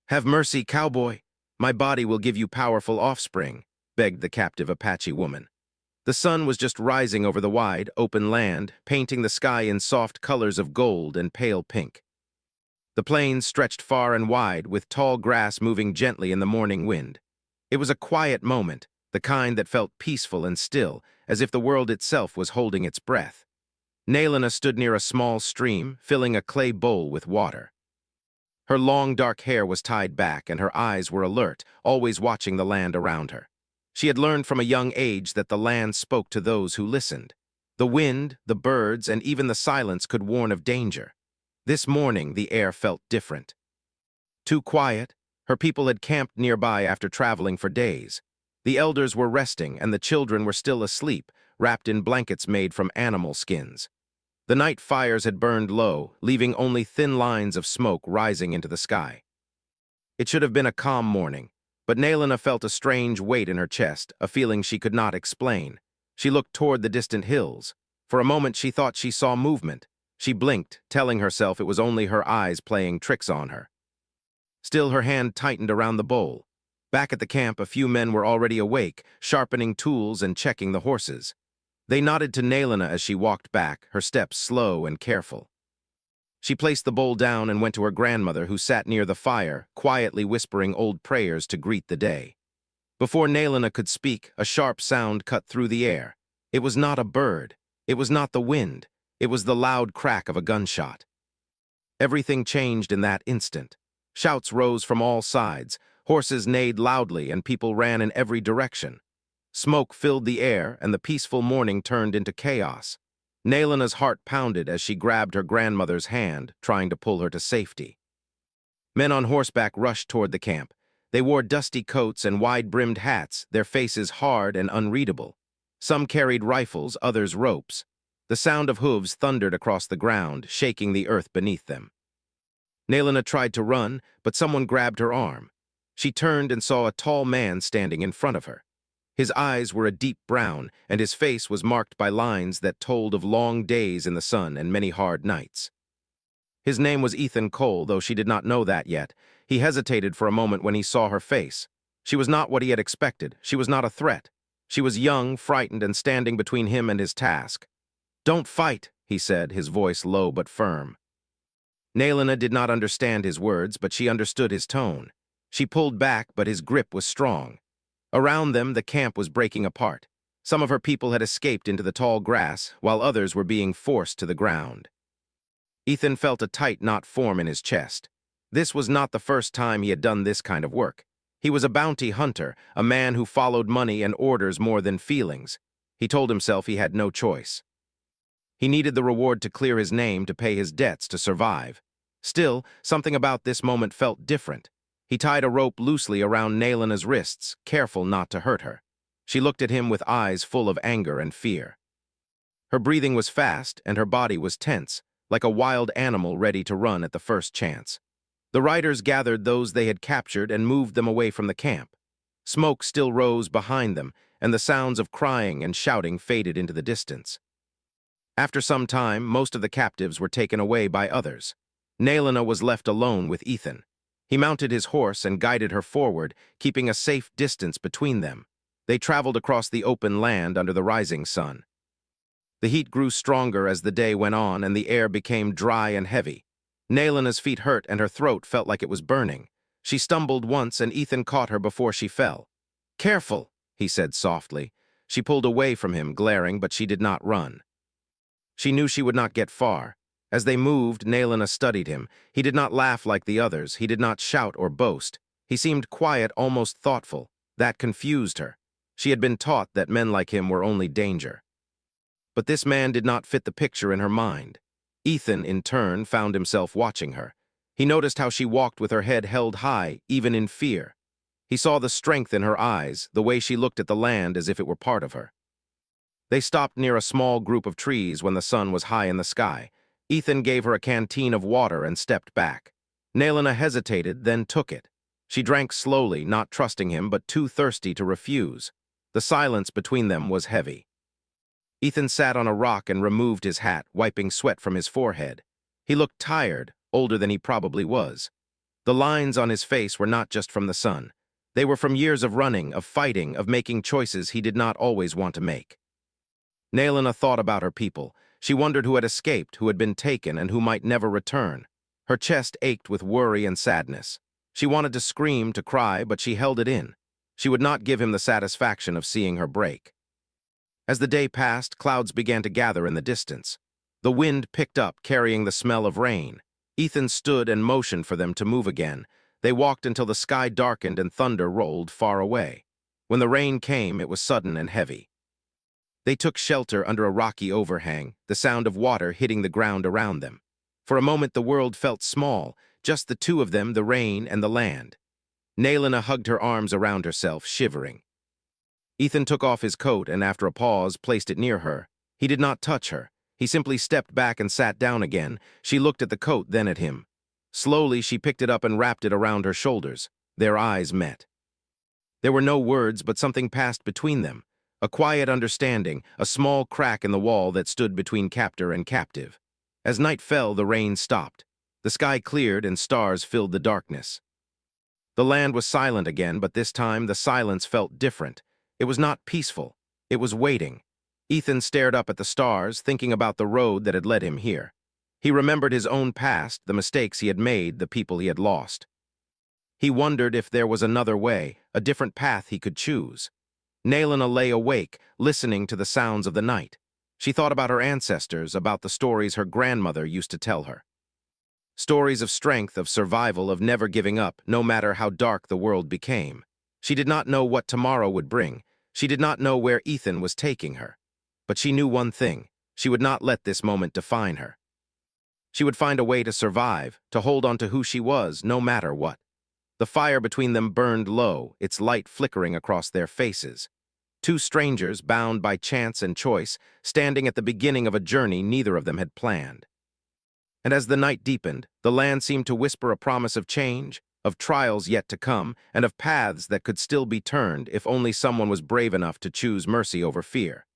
"Have mercy, cowboy. My body will give you powerful offspring," begged the captive Apache woman. The sun was just rising over the wide, open land, painting the sky in soft colors of gold and pale pink. The plains stretched far and wide, with tall grass moving gently in the morning wind. It was a quiet moment, the kind that felt peaceful and still, as if the world itself was holding its breath. Nalina stood near a small stream, filling a clay bowl with water. Her long dark hair was tied back, and her eyes were alert, always watching the land around her. She had learned from a young age that the land spoke to those who listened. The wind, the birds, and even the silence could warn of danger. This morning, the air felt different. Too quiet, her people had camped nearby after traveling for days. The elders were resting, and the children were still asleep, wrapped in blankets made from animal skins. The night fires had burned low, leaving only thin lines of smoke rising into the sky. It should have been a calm morning, but Nalina felt a strange weight in her chest, a feeling she could not explain. She looked toward the distant hills. For a moment she thought she saw movement. She blinked, telling herself it was only her eyes playing tricks on her. Still, her hand tightened around the bowl. Back at the camp, a few men were already awake, sharpening tools and checking the horses. They nodded to Nalina as she walked back, her steps slow and careful. She placed the bowl down and went to her grandmother, who sat near the fire, quietly whispering old prayers to greet the day. Before Nalina could speak, a sharp sound cut through the air. It was not a bird. It was not the wind. It was the loud crack of a gunshot. Everything changed in that instant. Shouts rose from all sides, horses neighed loudly, and people ran in every direction. Smoke filled the air, and the peaceful morning turned into chaos. Nalina's heart pounded as she grabbed her grandmother's hand, trying to pull her to safety. Men on horseback rushed toward the camp. They wore dusty coats and wide-brimmed hats, their faces hard and unreadable. Some carried rifles, others ropes. The sound of hooves thundered across the ground, shaking the earth beneath them. Nalina tried to run, but someone grabbed her arm. She turned and saw a tall man standing in front of her. His eyes were a deep brown, and his face was marked by lines that told of long days in the sun and many hard nights. His name was Ethan Cole, though she did not know that yet. He hesitated for a moment when he saw her face. She was not what he had expected. She was not a threat. She was young, frightened, and standing between him and his task. "Don't fight," he said, his voice low but firm. Nalina did not understand his words, but she understood his tone. She pulled back, but his grip was strong. Around them, the camp was breaking apart. Some of her people had escaped into the tall grass, while others were being forced to the ground. Ethan felt a tight knot form in his chest. This was not the first time he had done this kind of work. He was a bounty hunter, a man who followed money and orders more than feelings. He told himself he had no choice. He needed the reward to clear his name, to pay his debts, to survive. Still, something about this moment felt different. He tied a rope loosely around Nalina's wrists, careful not to hurt her. She looked at him with eyes full of anger and fear. Her breathing was fast, and her body was tense, like a wild animal ready to run at the first chance. The riders gathered those they had captured and moved them away from the camp. Smoke still rose behind them, and the sounds of crying and shouting faded into the distance. After some time, most of the captives were taken away by others. Nalina was left alone with Ethan. He mounted his horse and guided her forward, keeping a safe distance between them. They traveled across the open land under the rising sun. The heat grew stronger as the day went on, and the air became dry and heavy. Nalina's feet hurt and her throat felt like it was burning. She stumbled once, and Ethan caught her before she fell. "Careful," he said softly. She pulled away from him, glaring, but she did not run. She knew she would not get far. As they moved, Nalina studied him. He did not laugh like the others. He did not shout or boast. He seemed quiet, almost thoughtful. That confused her. She had been taught that men like him were only danger. But this man did not fit the picture in her mind. Ethan, in turn, found himself watching her. He noticed how she walked with her head held high, even in fear. He saw the strength in her eyes, the way she looked at the land as if it were part of her. They stopped near a small group of trees when the sun was high in the sky. Ethan gave her a canteen of water and stepped back. Nalina hesitated, then took it. She drank slowly, not trusting him, but too thirsty to refuse. The silence between them was heavy. Ethan sat on a rock and removed his hat, wiping sweat from his forehead. He looked tired, older than he probably was. The lines on his face were not just from the sun. They were from years of running, of fighting, of making choices he did not always want to make. Naelina thought about her people. She wondered who had escaped, who had been taken, and who might never return. Her chest ached with worry and sadness. She wanted to scream, to cry, but she held it in. She would not give him the satisfaction of seeing her break. As the day passed, clouds began to gather in the distance. The wind picked up, carrying the smell of rain. Ethan stood and motioned for them to move again. They walked until the sky darkened and thunder rolled far away. When the rain came, it was sudden and heavy. They took shelter under a rocky overhang, the sound of water hitting the ground around them. For a moment the world felt small, just the two of them, the rain and the land. Naelina hugged her arms around herself, shivering. Ethan took off his coat and, after a pause, placed it near her. He did not touch her. He simply stepped back and sat down again. She looked at the coat, then at him. Slowly, she picked it up and wrapped it around her shoulders. Their eyes met. There were no words, but something passed between them. A quiet understanding, a small crack in the wall that stood between captor and captive. As night fell, the rain stopped. The sky cleared and stars filled the darkness. The land was silent again, but this time the silence felt different. It was not peaceful. It was waiting. Ethan stared up at the stars, thinking about the road that had led him here. He remembered his own past, the mistakes he had made, the people he had lost. He wondered if there was another way, a different path he could choose. Naelina lay awake, listening to the sounds of the night. She thought about her ancestors, about the stories her grandmother used to tell her. Stories of strength, of survival, of never giving up, no matter how dark the world became. She did not know what tomorrow would bring. She did not know where Ethan was taking her. But she knew one thing. She would not let this moment define her. She would find a way to survive, to hold on to who she was, no matter what. The fire between them burned low, its light flickering across their faces. Two strangers, bound by chance and choice, standing at the beginning of a journey neither of them had planned. And as the night deepened, the land seemed to whisper a promise of change, of trials yet to come, and of paths that could still be turned if only someone was brave enough to choose mercy over fear.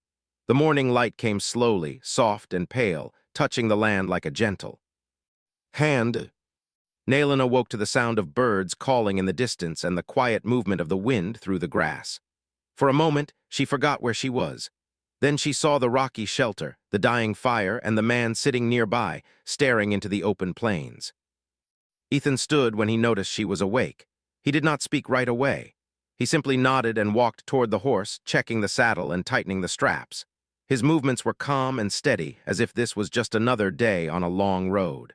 The morning light came slowly, soft and pale, touching the land like a gentle hand. Naelin awoke to the sound of birds calling in the distance and the quiet movement of the wind through the grass. For a moment, she forgot where she was. Then she saw the rocky shelter, the dying fire, and the man sitting nearby, staring into the open plains. Ethan stood when he noticed she was awake. He did not speak right away. He simply nodded and walked toward the horse, checking the saddle and tightening the straps. His movements were calm and steady, as if this was just another day on a long road.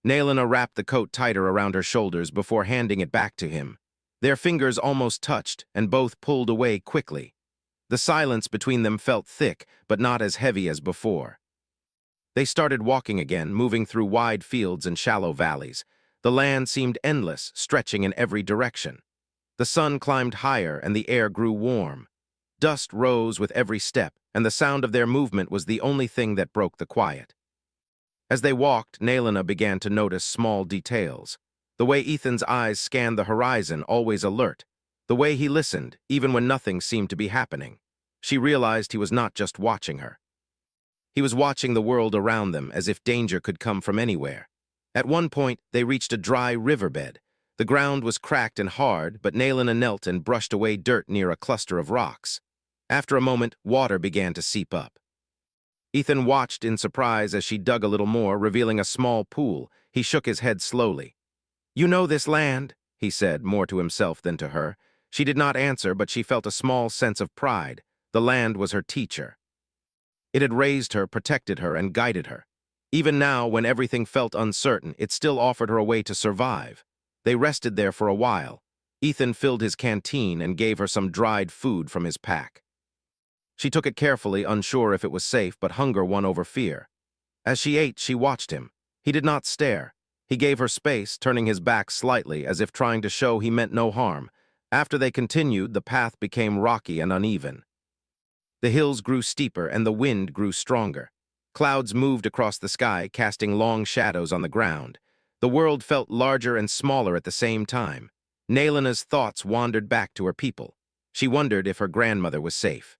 Naelina wrapped the coat tighter around her shoulders before handing it back to him. Their fingers almost touched, and both pulled away quickly. The silence between them felt thick, but not as heavy as before. They started walking again, moving through wide fields and shallow valleys. The land seemed endless, stretching in every direction. The sun climbed higher, and the air grew warm. Dust rose with every step, and the sound of their movement was the only thing that broke the quiet. As they walked, Naelina began to notice small details. The way Ethan's eyes scanned the horizon, always alert. The way he listened, even when nothing seemed to be happening. She realized he was not just watching her. He was watching the world around them, as if danger could come from anywhere. At one point, they reached a dry riverbed. The ground was cracked and hard, but Naelina knelt and brushed away dirt near a cluster of rocks. After a moment, water began to seep up. Ethan watched in surprise as she dug a little more, revealing a small pool. He shook his head slowly. "You know this land," he said, more to himself than to her. She did not answer, but she felt a small sense of pride. The land was her teacher. It had raised her, protected her, and guided her. Even now, when everything felt uncertain, it still offered her a way to survive. They rested there for a while. Ethan filled his canteen and gave her some dried food from his pack. She took it carefully, unsure if it was safe, but hunger won over fear. As she ate, she watched him. He did not stare. He gave her space, turning his back slightly, as if trying to show he meant no harm. After they continued, the path became rocky and uneven. The hills grew steeper and the wind grew stronger. Clouds moved across the sky, casting long shadows on the ground. The world felt larger and smaller at the same time. Naelina's thoughts wandered back to her people. She wondered if her grandmother was safe.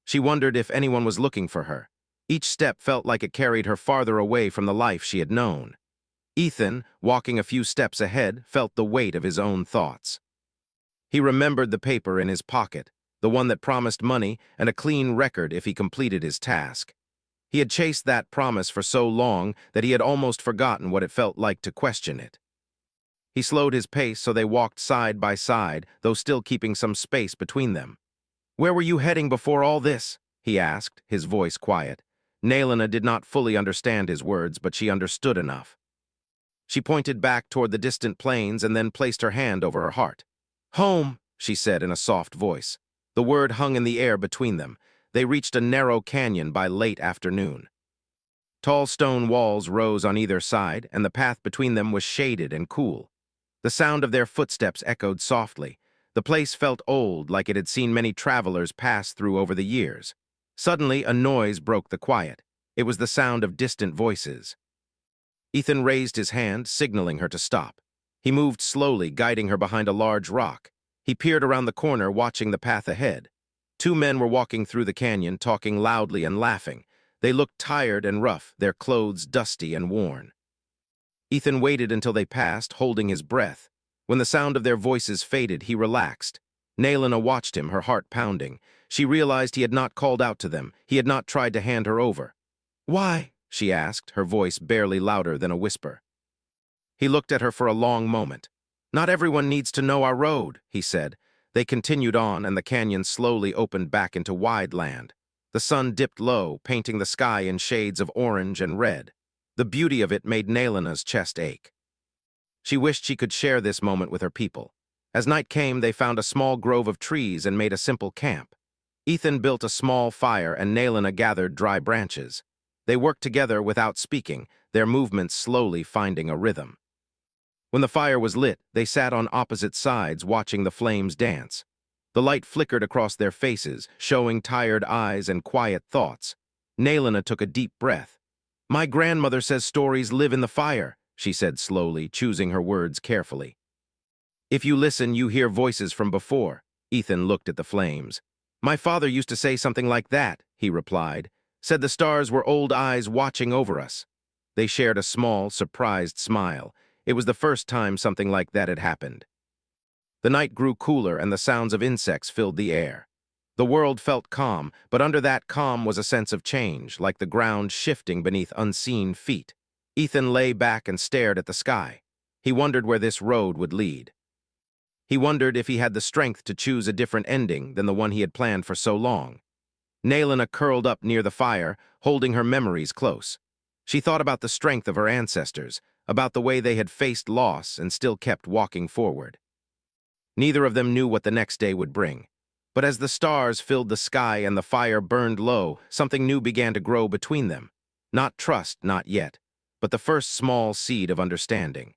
She wondered if anyone was looking for her. Each step felt like it carried her farther away from the life she had known. Ethan, walking a few steps ahead, felt the weight of his own thoughts. He remembered the paper in his pocket, the one that promised money and a clean record if he completed his task. He had chased that promise for so long that he had almost forgotten what it felt like to question it. He slowed his pace so they walked side by side, though still keeping some space between them. "Where were you heading before all this?" he asked, his voice quiet. Nalina did not fully understand his words, but she understood enough. She pointed back toward the distant plains and then placed her hand over her heart. "Home," she said in a soft voice. The word hung in the air between them. They reached a narrow canyon by late afternoon. Tall stone walls rose on either side, and the path between them was shaded and cool. The sound of their footsteps echoed softly. The place felt old, like it had seen many travelers pass through over the years. Suddenly, a noise broke the quiet. It was the sound of distant voices. Ethan raised his hand, signaling her to stop. He moved slowly, guiding her behind a large rock. He peered around the corner, watching the path ahead. Two men were walking through the canyon, talking loudly and laughing. They looked tired and rough, their clothes dusty and worn. Ethan waited until they passed, holding his breath. When the sound of their voices faded, he relaxed. Nalina watched him, her heart pounding. She realized he had not called out to them. He had not tried to hand her over. "Why?" she asked, her voice barely louder than a whisper. He looked at her for a long moment. "Not everyone needs to know our road," he said. They continued on, and the canyon slowly opened back into wide land. The sun dipped low, painting the sky in shades of orange and red. The beauty of it made Nalina's chest ache. She wished she could share this moment with her people. As night came, they found a small grove of trees and made a simple camp. Ethan built a small fire, and Nalina gathered dry branches. They worked together without speaking, their movements slowly finding a rhythm. When the fire was lit, they sat on opposite sides, watching the flames dance. The light flickered across their faces, showing tired eyes and quiet thoughts. Nalina took a deep breath. "My grandmother says stories live in the fire," she said slowly, choosing her words carefully. "If you listen, you hear voices from before." Ethan looked at the flames. "My father used to say something like that," he replied. "Said the stars were old eyes watching over us." They shared a small, surprised smile. It was the first time something like that had happened. The night grew cooler and the sounds of insects filled the air. The world felt calm, but under that calm was a sense of change, like the ground shifting beneath unseen feet. Ethan lay back and stared at the sky. He wondered where this road would lead. He wondered if he had the strength to choose a different ending than the one he had planned for so long. Nalina curled up near the fire, holding her memories close. She thought about the strength of her ancestors, about the way they had faced loss and still kept walking forward. Neither of them knew what the next day would bring. But as the stars filled the sky and the fire burned low, something new began to grow between them. Not trust, not yet, but the first small seed of understanding.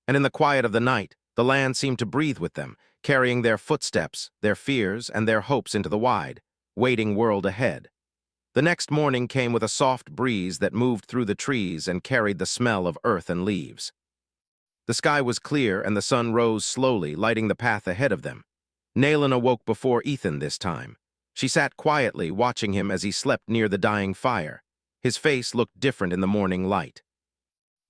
And in the quiet of the night, the land seemed to breathe with them, carrying their footsteps, their fears, and their hopes into the wide, waiting world ahead. The next morning came with a soft breeze that moved through the trees and carried the smell of earth and leaves. The sky was clear and the sun rose slowly, lighting the path ahead of them. Nalina woke before Ethan this time. She sat quietly, watching him as he slept near the dying fire. His face looked different in the morning light.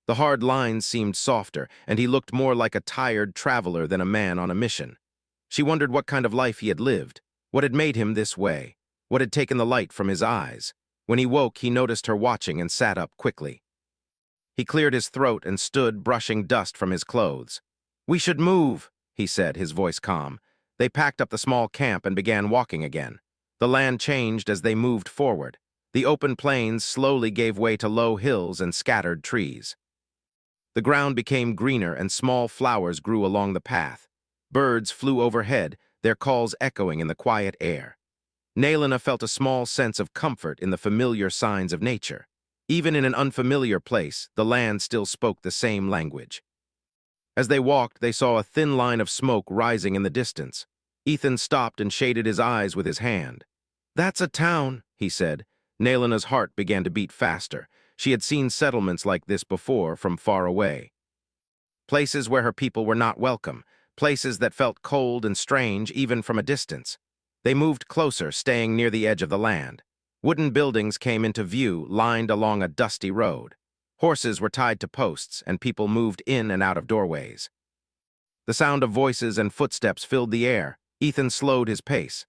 The hard lines seemed softer, and he looked more like a tired traveler than a man on a mission. She wondered what kind of life he had lived, what had made him this way, what had taken the light from his eyes. When he woke, he noticed her watching and sat up quickly. He cleared his throat and stood, brushing dust from his clothes. "We should move," he said, his voice calm. They packed up the small camp and began walking again. The land changed as they moved forward. The open plains slowly gave way to low hills and scattered trees. The ground became greener and small flowers grew along the path. Birds flew overhead, their calls echoing in the quiet air. Nalina felt a small sense of comfort in the familiar signs of nature. Even in an unfamiliar place, the land still spoke the same language. As they walked, they saw a thin line of smoke rising in the distance. Ethan stopped and shaded his eyes with his hand. "That's a town," he said. Nalina's heart began to beat faster. She had seen settlements like this before from far away. Places where her people were not welcome, places that felt cold and strange even from a distance. They moved closer, staying near the edge of the land. Wooden buildings came into view, lined along a dusty road. Horses were tied to posts, and people moved in and out of doorways. The sound of voices and footsteps filled the air. Ethan slowed his pace.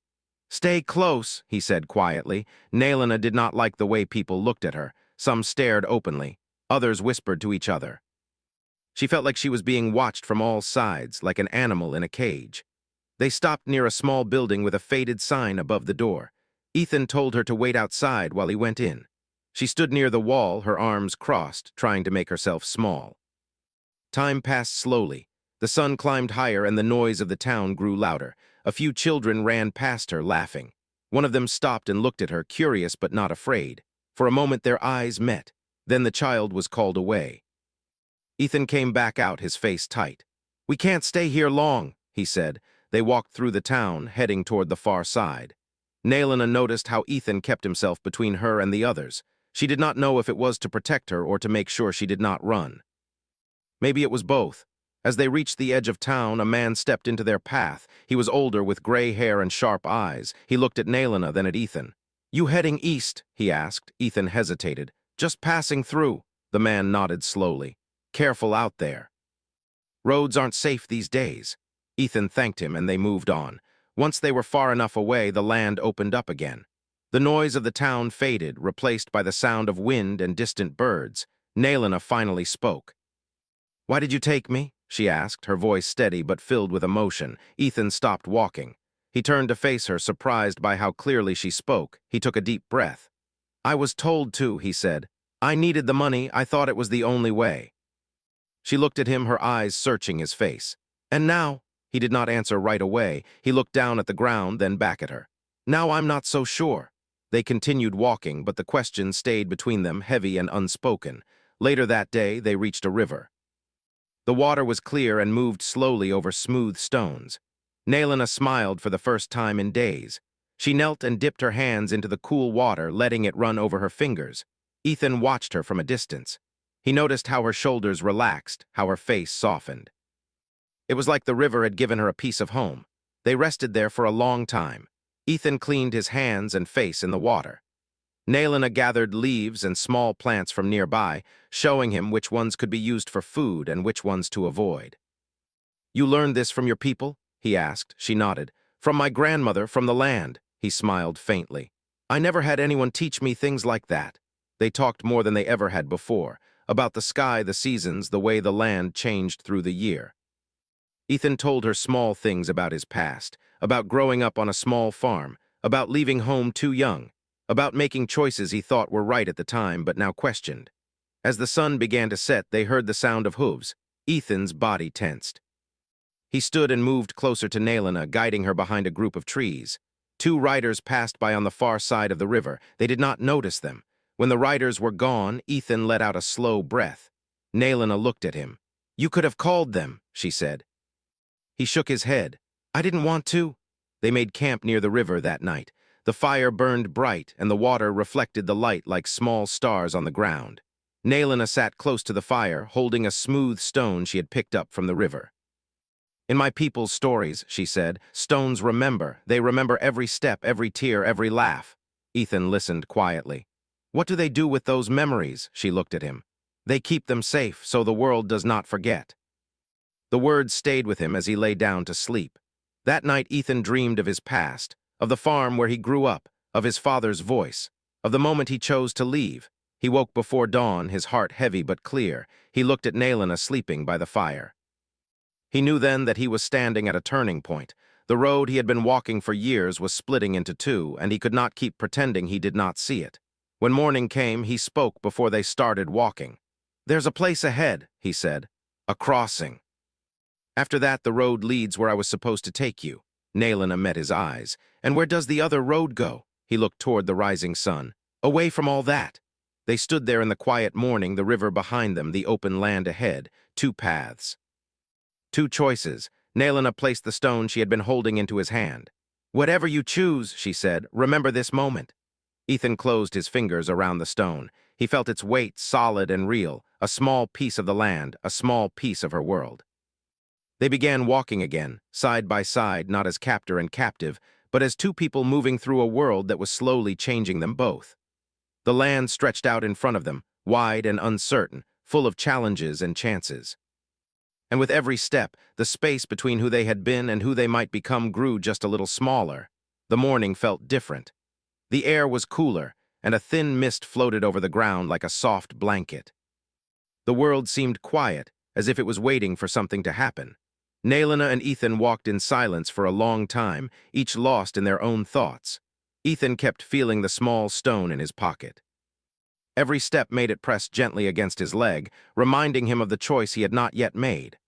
"Stay close," he said quietly. Nalina did not like the way people looked at her. Some stared openly. Others whispered to each other. She felt like she was being watched from all sides, like an animal in a cage. They stopped near a small building with a faded sign above the door. Ethan told her to wait outside while he went in. She stood near the wall, her arms crossed, trying to make herself small. Time passed slowly. The sun climbed higher and the noise of the town grew louder. A few children ran past her, laughing. One of them stopped and looked at her, curious but not afraid. For a moment their eyes met. Then the child was called away. Ethan came back out, his face tight. "We can't stay here long," he said. They walked through the town, heading toward the far side. Nalina noticed how Ethan kept himself between her and the others. She did not know if it was to protect her or to make sure she did not run. Maybe it was both. As they reached the edge of town, a man stepped into their path. He was older, with gray hair and sharp eyes. He looked at Nalina, then at Ethan. "You heading east?" he asked. Ethan hesitated. "Just passing through." The man nodded slowly. "Careful out there. Roads aren't safe these days." Ethan thanked him and they moved on. Once they were far enough away, the land opened up again. The noise of the town faded, replaced by the sound of wind and distant birds. Nalina finally spoke. "Why did you take me?" she asked, her voice steady but filled with emotion. Ethan stopped walking. He turned to face her, surprised by how clearly she spoke. He took a deep breath. "I was told to," he said. "I needed the money. I thought it was the only way." She looked at him, her eyes searching his face. "And now?" He did not answer right away. He looked down at the ground, then back at her. "Now I'm not so sure." They continued walking, but the question stayed between them, heavy and unspoken. Later that day, they reached a river. The water was clear and moved slowly over smooth stones. Nalina smiled for the first time in days. She knelt and dipped her hands into the cool water, letting it run over her fingers. Ethan watched her from a distance. He noticed how her shoulders relaxed, how her face softened. It was like the river had given her a piece of home. They rested there for a long time. Ethan cleaned his hands and face in the water. Nalina gathered leaves and small plants from nearby, showing him which ones could be used for food and which ones to avoid. "You learned this from your people?" he asked. She nodded. "From my grandmother, from the land." He smiled faintly. "I never had anyone teach me things like that." They talked more than they ever had before, about the sky, the seasons, the way the land changed through the year. Ethan told her small things about his past, about growing up on a small farm, about leaving home too young, about making choices he thought were right at the time but now questioned. As the sun began to set, they heard the sound of hooves. Ethan's body tensed. He stood and moved closer to Nalina, guiding her behind a group of trees. Two riders passed by on the far side of the river. They did not notice them. When the riders were gone, Ethan let out a slow breath. Nalina looked at him. "You could have called them," she said. He shook his head. "I didn't want to." They made camp near the river that night. The fire burned bright, and the water reflected the light like small stars on the ground. Nalina sat close to the fire, holding a smooth stone she had picked up from the river. "In my people's stories," she said, "stones remember. They remember every step, every tear, every laugh." Ethan listened quietly. "What do they do with those memories?" She looked at him. "They keep them safe, so the world does not forget." The words stayed with him as he lay down to sleep. That night Ethan dreamed of his past, of the farm where he grew up, of his father's voice, of the moment he chose to leave. He woke before dawn, his heart heavy but clear. He looked at Nalina sleeping by the fire. He knew then that he was standing at a turning point. The road he had been walking for years was splitting into two, and he could not keep pretending he did not see it. When morning came, he spoke before they started walking. "There's a place ahead," he said. "A crossing. After that, the road leads where I was supposed to take you." Nalina met his eyes. "And where does the other road go?" He looked toward the rising sun. "Away from all that." They stood there in the quiet morning, the river behind them, the open land ahead. Two paths. Two choices. Nalina placed the stone she had been holding into his hand. "Whatever you choose," she said, "remember this moment." Ethan closed his fingers around the stone. He felt its weight, solid and real, a small piece of the land, a small piece of her world. They began walking again, side by side, not as captor and captive, but as two people moving through a world that was slowly changing them both. The land stretched out in front of them, wide and uncertain, full of challenges and chances. And with every step, the space between who they had been and who they might become grew just a little smaller. The morning felt different. The air was cooler, and a thin mist floated over the ground like a soft blanket. The world seemed quiet, as if it was waiting for something to happen. Nalina and Ethan walked in silence for a long time, each lost in their own thoughts. Ethan kept feeling the small stone in his pocket. Every step made it press gently against his leg, reminding him of the choice he had not yet made.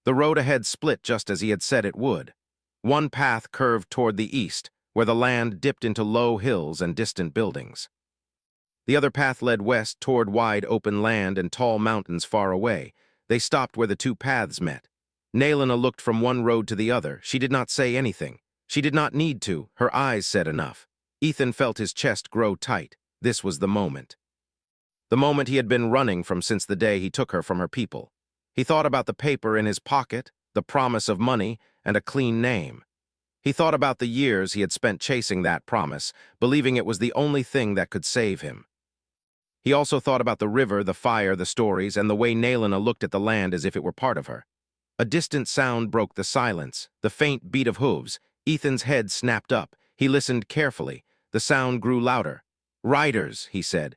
The road ahead split just as he had said it would. One path curved toward the east, where the land dipped into low hills and distant buildings. The other path led west toward wide open land and tall mountains far away. They stopped where the two paths met. Nalina looked from one road to the other. She did not say anything. She did not need to. Her eyes said enough. Ethan felt his chest grow tight. This was the moment. The moment he had been running from since the day he took her from her people. He thought about the paper in his pocket, the promise of money, and a clean name. He thought about the years he had spent chasing that promise, believing it was the only thing that could save him. He also thought about the river, the fire, the stories, and the way Nalina looked at the land as if it were part of her. A distant sound broke the silence, the faint beat of hooves. Ethan's head snapped up. He listened carefully. The sound grew louder. "Riders," he said.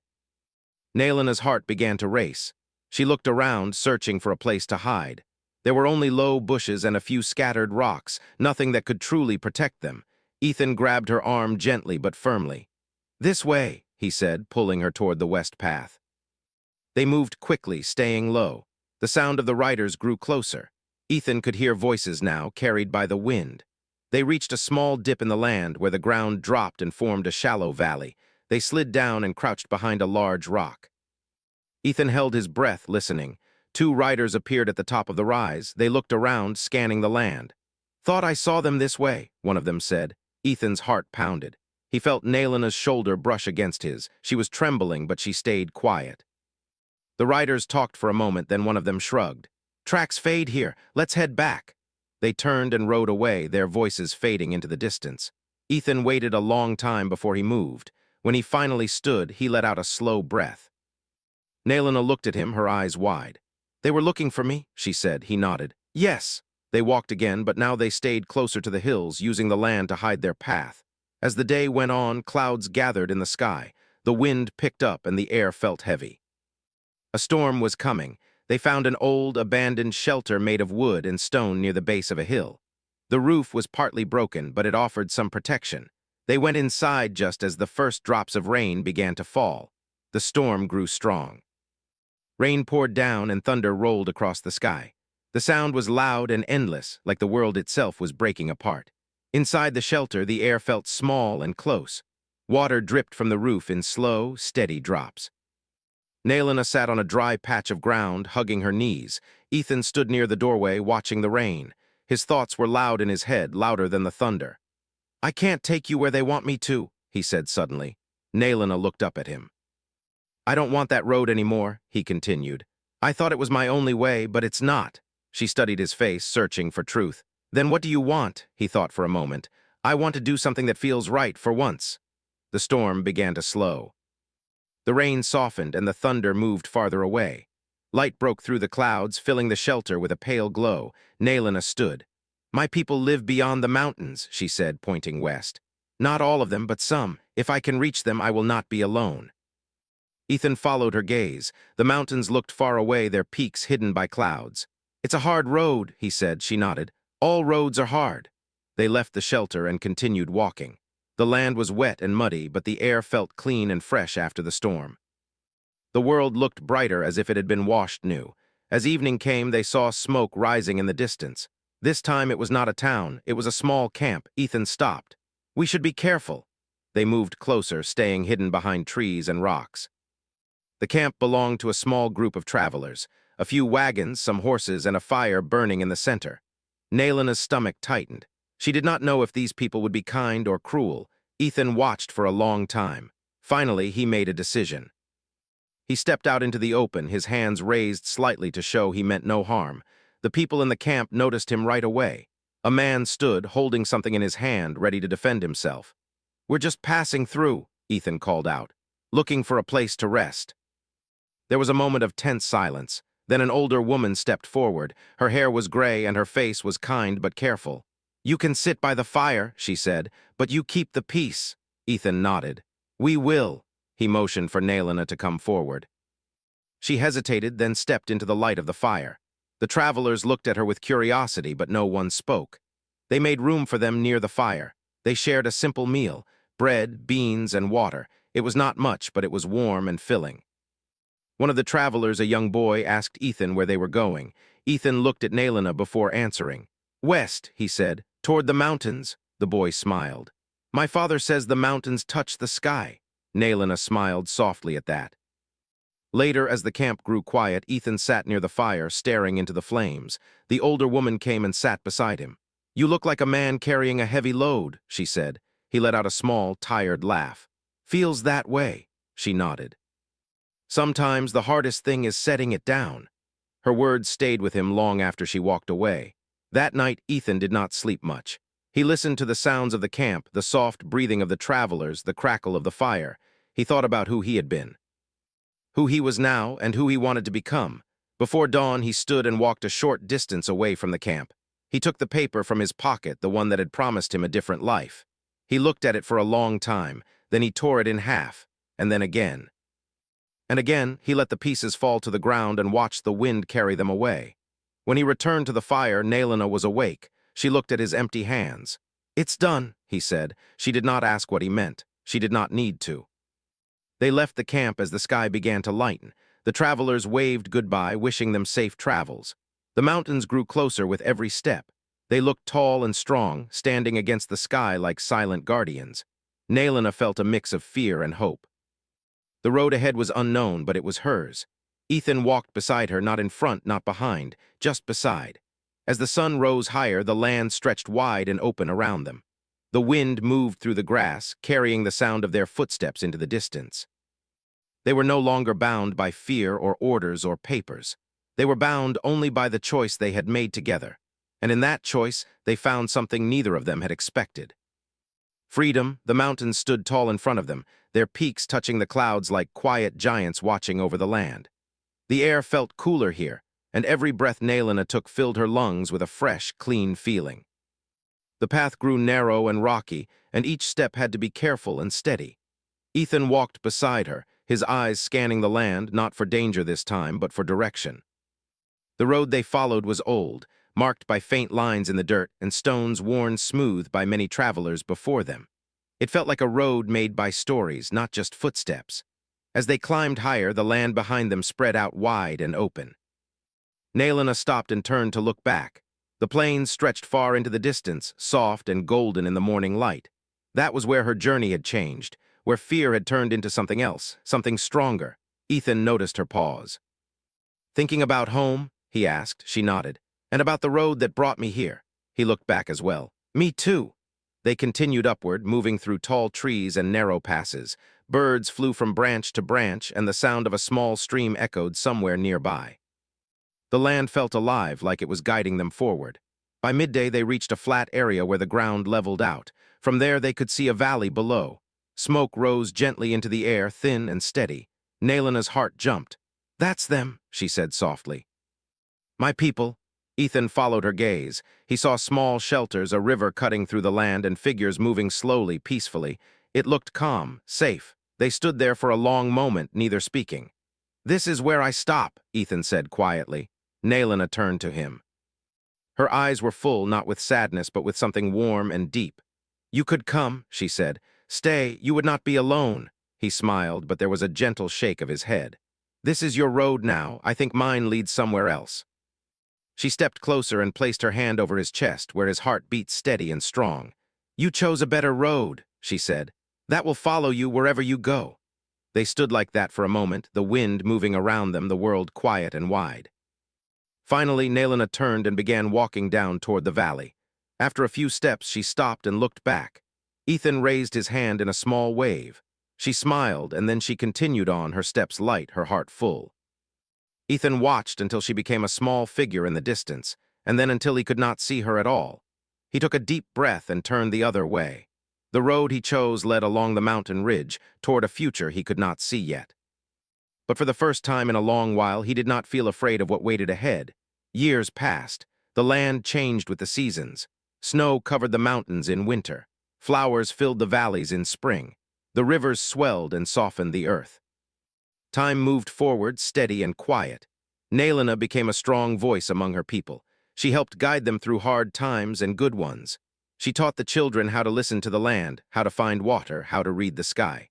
Nalina's heart began to race. She looked around, searching for a place to hide. There were only low bushes and a few scattered rocks, nothing that could truly protect them. Ethan grabbed her arm gently but firmly. "This way," he said, pulling her toward the west path. They moved quickly, staying low. The sound of the riders grew closer. Ethan could hear voices now, carried by the wind. They reached a small dip in the land where the ground dropped and formed a shallow valley. They slid down and crouched behind a large rock. Ethan held his breath, listening. Two riders appeared at the top of the rise. They looked around, scanning the land. "Thought I saw them this way," one of them said. Ethan's heart pounded. He felt Nalina's shoulder brush against his. She was trembling, but she stayed quiet. The riders talked for a moment, then one of them shrugged. "Tracks fade here. Let's head back." They turned and rode away, their voices fading into the distance. Ethan waited a long time before he moved. When he finally stood, he let out a slow breath. Nalina looked at him, her eyes wide. "They were looking for me," she said. He nodded. "Yes." They walked again, but now they stayed closer to the hills, using the land to hide their path. As the day went on, clouds gathered in the sky. The wind picked up and the air felt heavy. A storm was coming. They found an old, abandoned shelter made of wood and stone near the base of a hill. The roof was partly broken, but it offered some protection. They went inside just as the first drops of rain began to fall. The storm grew strong. Rain poured down and thunder rolled across the sky. The sound was loud and endless, like the world itself was breaking apart. Inside the shelter, the air felt small and close. Water dripped from the roof in slow, steady drops. Nalina sat on a dry patch of ground, hugging her knees. Ethan stood near the doorway, watching the rain. His thoughts were loud in his head, louder than the thunder. "I can't take you where they want me to," he said suddenly. Nalina looked up at him. "I don't want that road anymore," he continued. "I thought it was my only way, but it's not." She studied his face, searching for truth. "Then what do you want?" He thought for a moment. "I want to do something that feels right for once." The storm began to slow. The rain softened and the thunder moved farther away. Light broke through the clouds, filling the shelter with a pale glow. Nalina stood. "My people live beyond the mountains," she said, pointing west. "Not all of them, but some. If I can reach them, I will not be alone." Ethan followed her gaze. The mountains looked far away, their peaks hidden by clouds. "It's a hard road," he said. She nodded. "All roads are hard." They left the shelter and continued walking. The land was wet and muddy, but the air felt clean and fresh after the storm. The world looked brighter, as if it had been washed new. As evening came, they saw smoke rising in the distance. This time it was not a town, it was a small camp. Ethan stopped. "We should be careful." They moved closer, staying hidden behind trees and rocks. The camp belonged to a small group of travelers. A few wagons, some horses, and a fire burning in the center. Nalina's stomach tightened. She did not know if these people would be kind or cruel. Ethan watched for a long time. Finally, he made a decision. He stepped out into the open, his hands raised slightly to show he meant no harm. The people in the camp noticed him right away. A man stood, holding something in his hand, ready to defend himself. "We're just passing through," Ethan called out, "looking for a place to rest." There was a moment of tense silence. Then an older woman stepped forward. Her hair was gray and her face was kind but careful. "You can sit by the fire," she said, "but you keep the peace." Ethan nodded. "We will." He motioned for Nalina to come forward. She hesitated, then stepped into the light of the fire. The travelers looked at her with curiosity, but no one spoke. They made room for them near the fire. They shared a simple meal, bread, beans, and water. It was not much, but it was warm and filling. One of the travelers, a young boy, asked Ethan where they were going. Ethan looked at Nalina before answering. "West," he said, "toward the mountains." The boy smiled. "My father says the mountains touch the sky." Nalina smiled softly at that. Later, as the camp grew quiet, Ethan sat near the fire, staring into the flames. The older woman came and sat beside him. "You look like a man carrying a heavy load," she said. He let out a small, tired laugh. "Feels that way," she nodded. "Sometimes the hardest thing is setting it down." Her words stayed with him long after she walked away. That night, Ethan did not sleep much. He listened to the sounds of the camp, the soft breathing of the travelers, the crackle of the fire. He thought about who he had been, who he was now, and who he wanted to become. Before dawn, he stood and walked a short distance away from the camp. He took the paper from his pocket, the one that had promised him a different life. He looked at it for a long time, then he tore it in half, and then again. And again, he let the pieces fall to the ground and watched the wind carry them away. When he returned to the fire, Nalina was awake. She looked at his empty hands. "It's done," he said. She did not ask what he meant. She did not need to. They left the camp as the sky began to lighten. The travelers waved goodbye, wishing them safe travels. The mountains grew closer with every step. They looked tall and strong, standing against the sky like silent guardians. Nalina felt a mix of fear and hope. The road ahead was unknown, but it was hers. Ethan walked beside her, not in front, not behind, just beside. As the sun rose higher, the land stretched wide and open around them. The wind moved through the grass, carrying the sound of their footsteps into the distance. They were no longer bound by fear or orders or papers. They were bound only by the choice they had made together. And in that choice, they found something neither of them had expected. Freedom. The mountains stood tall in front of them, their peaks touching the clouds like quiet giants watching over the land. The air felt cooler here, and every breath Nalina took filled her lungs with a fresh, clean feeling. The path grew narrow and rocky, and each step had to be careful and steady. Ethan walked beside her, his eyes scanning the land, not for danger this time, but for direction. The road they followed was old, marked by faint lines in the dirt and stones worn smooth by many travelers before them. It felt like a road made by stories, not just footsteps. As they climbed higher, the land behind them spread out wide and open. Nalina stopped and turned to look back. The plains stretched far into the distance, soft and golden in the morning light. That was where her journey had changed, where fear had turned into something else, something stronger. Ethan noticed her pause. "Thinking about home?" he asked. She nodded. "And about the road that brought me here." He looked back as well. "Me too." They continued upward, moving through tall trees and narrow passes. Birds flew from branch to branch, and the sound of a small stream echoed somewhere nearby. The land felt alive, like it was guiding them forward. By midday, they reached a flat area where the ground leveled out. From there, they could see a valley below. Smoke rose gently into the air, thin and steady. Nalina's heart jumped. "That's them," she said softly. "My people." Ethan followed her gaze. He saw small shelters, a river cutting through the land, and figures moving slowly, peacefully. It looked calm, safe. They stood there for a long moment, neither speaking. "This is where I stop," Ethan said quietly. Nalina turned to him. Her eyes were full, not with sadness, but with something warm and deep. "You could come," she said. "Stay, you would not be alone." He smiled, but there was a gentle shake of his head. "This is your road now. I think mine leads somewhere else." She stepped closer and placed her hand over his chest, where his heart beat steady and strong. "You chose a better road," she said. "That will follow you wherever you go." They stood like that for a moment, the wind moving around them, the world quiet and wide. Finally, Nalina turned and began walking down toward the valley. After a few steps, she stopped and looked back. Ethan raised his hand in a small wave. She smiled, and then she continued on, her steps light, her heart full. Ethan watched until she became a small figure in the distance, and then until he could not see her at all. He took a deep breath and turned the other way. The road he chose led along the mountain ridge, toward a future he could not see yet. But for the first time in a long while, he did not feel afraid of what waited ahead. Years passed. The land changed with the seasons. Snow covered the mountains in winter. Flowers filled the valleys in spring. The rivers swelled and softened the earth. Time moved forward, steady and quiet. Nalina became a strong voice among her people. She helped guide them through hard times and good ones. She taught the children how to listen to the land, how to find water, how to read the sky.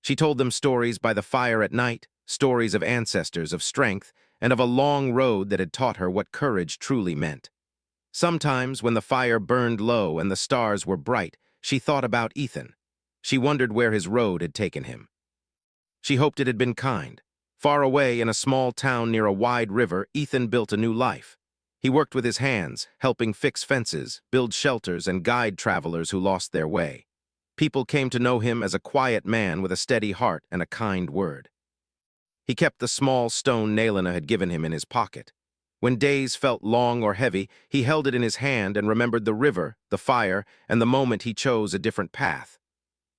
She told them stories by the fire at night, stories of ancestors, of strength, and of a long road that had taught her what courage truly meant. Sometimes, when the fire burned low and the stars were bright, she thought about Ethan. She wondered where his road had taken him. She hoped it had been kind. Far away in a small town near a wide river, Ethan built a new life. He worked with his hands, helping fix fences, build shelters, and guide travelers who lost their way. People came to know him as a quiet man with a steady heart and a kind word. He kept the small stone Nalina had given him in his pocket. When days felt long or heavy, he held it in his hand and remembered the river, the fire, and the moment he chose a different path.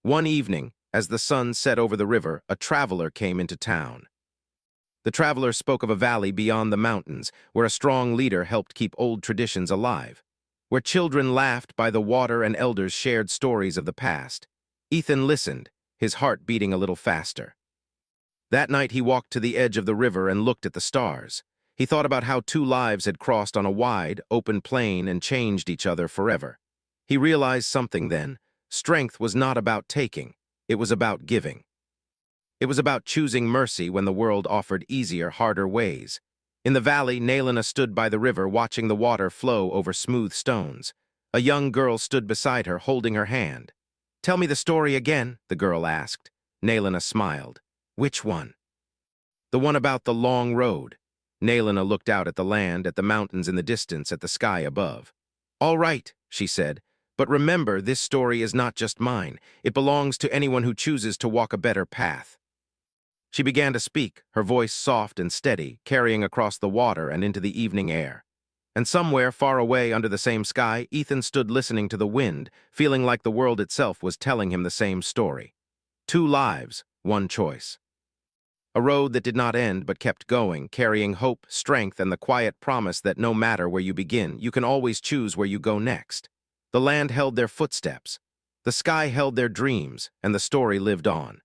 One evening, as the sun set over the river, a traveler came into town. The traveler spoke of a valley beyond the mountains, where a strong leader helped keep old traditions alive, where children laughed by the water and elders shared stories of the past. Ethan listened, his heart beating a little faster. That night he walked to the edge of the river and looked at the stars. He thought about how two lives had crossed on a wide, open plain and changed each other forever. He realized something then. Strength was not about taking, it was about giving. It was about choosing mercy when the world offered easier, harder ways. In the valley, Nalina stood by the river watching the water flow over smooth stones. A young girl stood beside her, holding her hand. "Tell me the story again," the girl asked. Nalina smiled. "Which one?" "The one about the long road." Nalina looked out at the land, at the mountains in the distance, at the sky above. "All right," she said, "but remember, this story is not just mine. It belongs to anyone who chooses to walk a better path." She began to speak, her voice soft and steady, carrying across the water and into the evening air. And somewhere far away under the same sky, Ethan stood listening to the wind, feeling like the world itself was telling him the same story. Two lives, one choice. A road that did not end but kept going, carrying hope, strength, and the quiet promise that no matter where you begin, you can always choose where you go next. The land held their footsteps. The sky held their dreams, and the story lived on.